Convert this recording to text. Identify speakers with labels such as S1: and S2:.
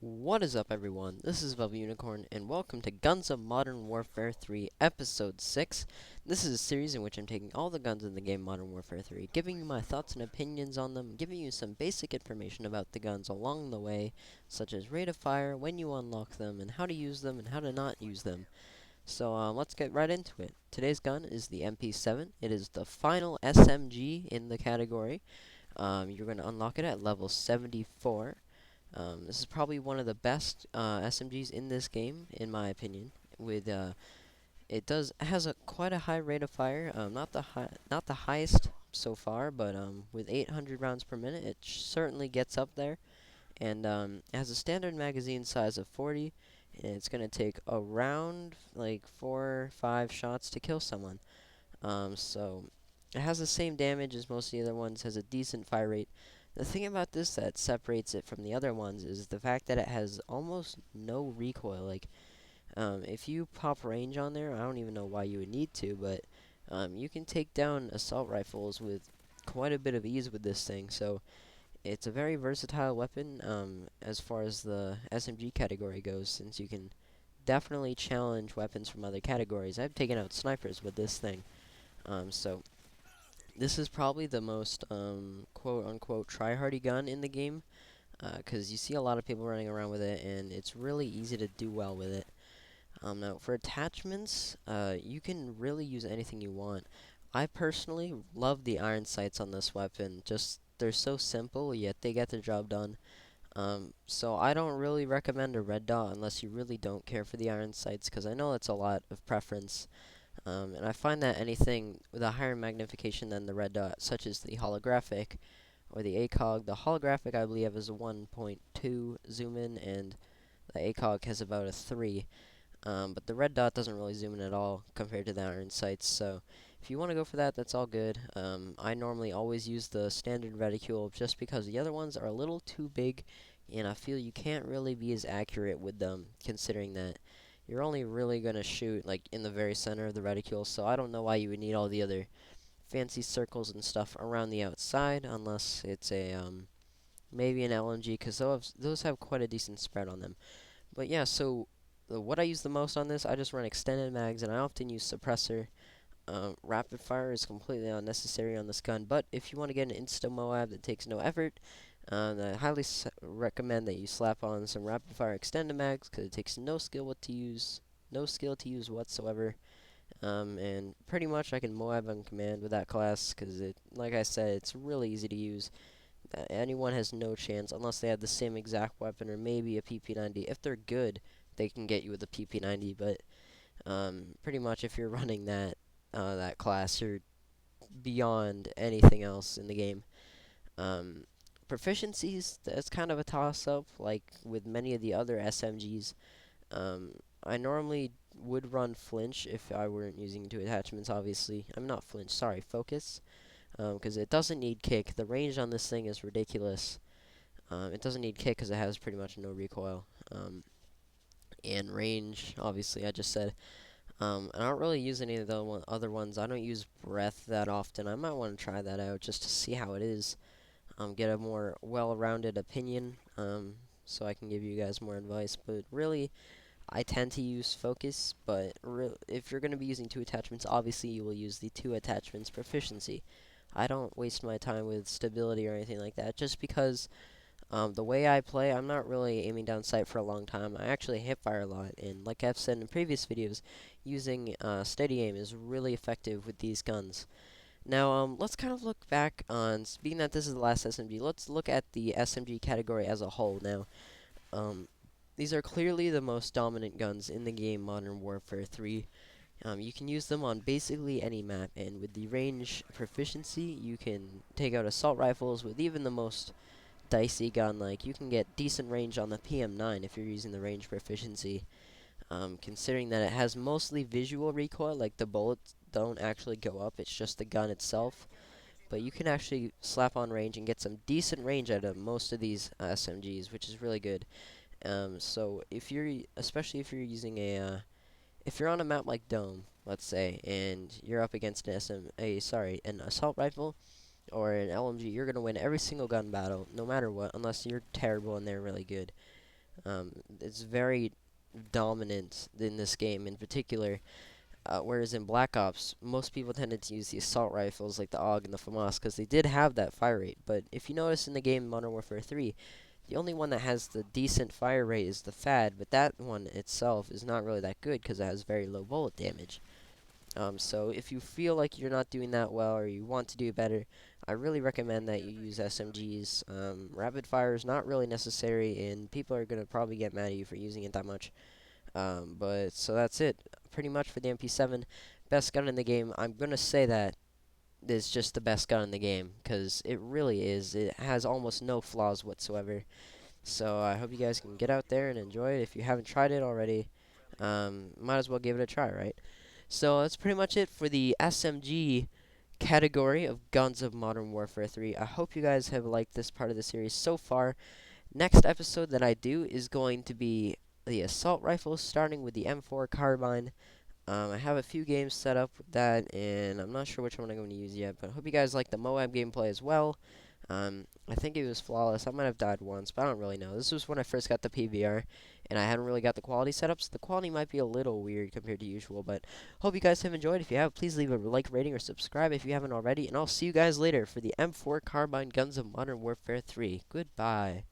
S1: What is up, everyone? This is Velvet Unicorn, and welcome to Guns of Modern Warfare 3, Episode 6. This is a series in which I'm taking all the guns in the game Modern Warfare 3, giving you my thoughts and opinions on them, giving you some basic information about the guns along the way, such as rate of fire, when you unlock them, and how to use them, and how to not use them. So, let's get right into it. Today's gun is the MP7. It is the final SMG in the category. You're going to unlock it at level 74. This is probably one of the best SMGs in this game, in my opinion. With it has a quite a high rate of fire. Not the highest so far, but with 800 rounds per minute, it certainly gets up there. And it has a standard magazine size of 40, and it's gonna take around like 4 or 5 shots to kill someone. So it has the same damage as most of the other ones. Has a decent fire rate. The thing about this that separates it from the other ones is the fact that it has almost no recoil. Like, if you pop range on there, I don't even know why you would need to, but you can take down assault rifles with quite a bit of ease with this thing. So it's a very versatile weapon as far as the SMG category goes, since you can definitely challenge weapons from other categories. I've taken out snipers with this thing. So this is probably the most quote-unquote try-hardy gun in the game, because you see a lot of people running around with it, and it's really easy to do well with it. Now, for attachments, you can really use anything you want. I personally love the iron sights on this weapon. Just, they're so simple, yet they get the job done. So I don't really recommend a red dot unless you really don't care for the iron sights, because I know that's a lot of preference. And I find that anything with a higher magnification than the red dot, such as the holographic or the ACOG, the holographic I believe has a 1.2 zoom in, and the ACOG has about a 3. But the red dot doesn't really zoom in at all compared to the iron sights, so if you want to go for that, that's all good. I normally always use the standard reticule just because the other ones are a little too big, and I feel you can't really be as accurate with them, considering that you're only really going to shoot like in the very center of the reticule, so I don't know why you would need all the other fancy circles and stuff around the outside, unless it's a maybe an LMG, because those have quite a decent spread on them. But yeah, so what I use the most on this, I just run extended mags, and I often use suppressor. Rapid fire is completely unnecessary on this gun, but if you want to get an insta Moab that takes no effort, I highly recommend that you slap on some rapid fire extended mags, because it takes no skill to use whatsoever. And pretty much I can Moab on command with that class, because like I said, it's really easy to use. Anyone has no chance unless they have the same exact weapon or maybe a PP90. If they're good, they can get you with a PP90, but pretty much if you're running that class, you're beyond anything else in the game. Um, Proficiencies, that's kind of a toss-up, like with many of the other SMGs. I normally would run flinch if I weren't using two attachments, obviously. I'm not flinch, sorry, focus, because it doesn't need kick. The range on this thing is ridiculous. It doesn't need kick because it has pretty much no recoil. And range, obviously, I just said. I don't really use any of the other ones. I don't use breath that often. I might want to try that out just to see how it is. Get a more well-rounded opinion, so I can give you guys more advice. But really, I tend to use focus. But if you're going to be using two attachments, obviously you will use the two attachments proficiency. I don't waste my time with stability or anything like that, just because the way I play, I'm not really aiming down sight for a long time. I actually hip fire a lot, and like I've said in previous videos, using steady aim is really effective with these guns. Now, let's kind of look back on, being that this is the last SMG, let's look at the SMG category as a whole now. Um, these are clearly the most dominant guns in the game Modern Warfare 3. You can use them on basically any map, and with the range proficiency, you can take out assault rifles with even the most dicey gun. Like, you can get decent range on the PM9 if you're using the range proficiency. Considering that it has mostly visual recoil, like the bullets don't actually go up, it's just the gun itself. But you can actually slap on range and get some decent range out of most of these SMGs, which is really good. So if especially if you're using if you're on a map like Dome, let's say, and you're up against an assault rifle or an LMG, you're gonna win every single gun battle, no matter what, unless you're terrible and they're really good. It's very dominant in this game in particular. Whereas in Black Ops, most people tended to use the assault rifles like the AUG and the FAMAS because they did have that fire rate. But if you notice in the game Modern Warfare 3, the only one that has the decent fire rate is the FAD, but that one itself is not really that good because it has very low bullet damage. So if you feel like you're not doing that well or you want to do better, I really recommend that you use SMGs. Rapid fire is not really necessary, and people are going to probably get mad at you for using it that much. But so that's it, pretty much for the MP7. Best gun in the game. I'm going to say that it's just the best gun in the game because it really is. It has almost no flaws whatsoever. So I hope you guys can get out there and enjoy it. If you haven't tried it already, might as well give it a try, right? So that's pretty much it for the SMG category of Guns of Modern Warfare 3. I hope you guys have liked this part of the series so far. Next episode that I do is going to be the assault rifles, starting with the M4 carbine. I have a few games set up with that, and I'm not sure which one I'm going to use yet, but I hope you guys like the Moab gameplay as well. I think it was flawless. I might have died once, but I don't really know. This was when I first got the PVR, and I hadn't really got the quality set up, so the quality might be a little weird compared to usual, but hope you guys have enjoyed. If you have, please leave a like, rating, or subscribe if you haven't already, and I'll see you guys later for the M4 Carbine Guns of Modern Warfare 3. Goodbye.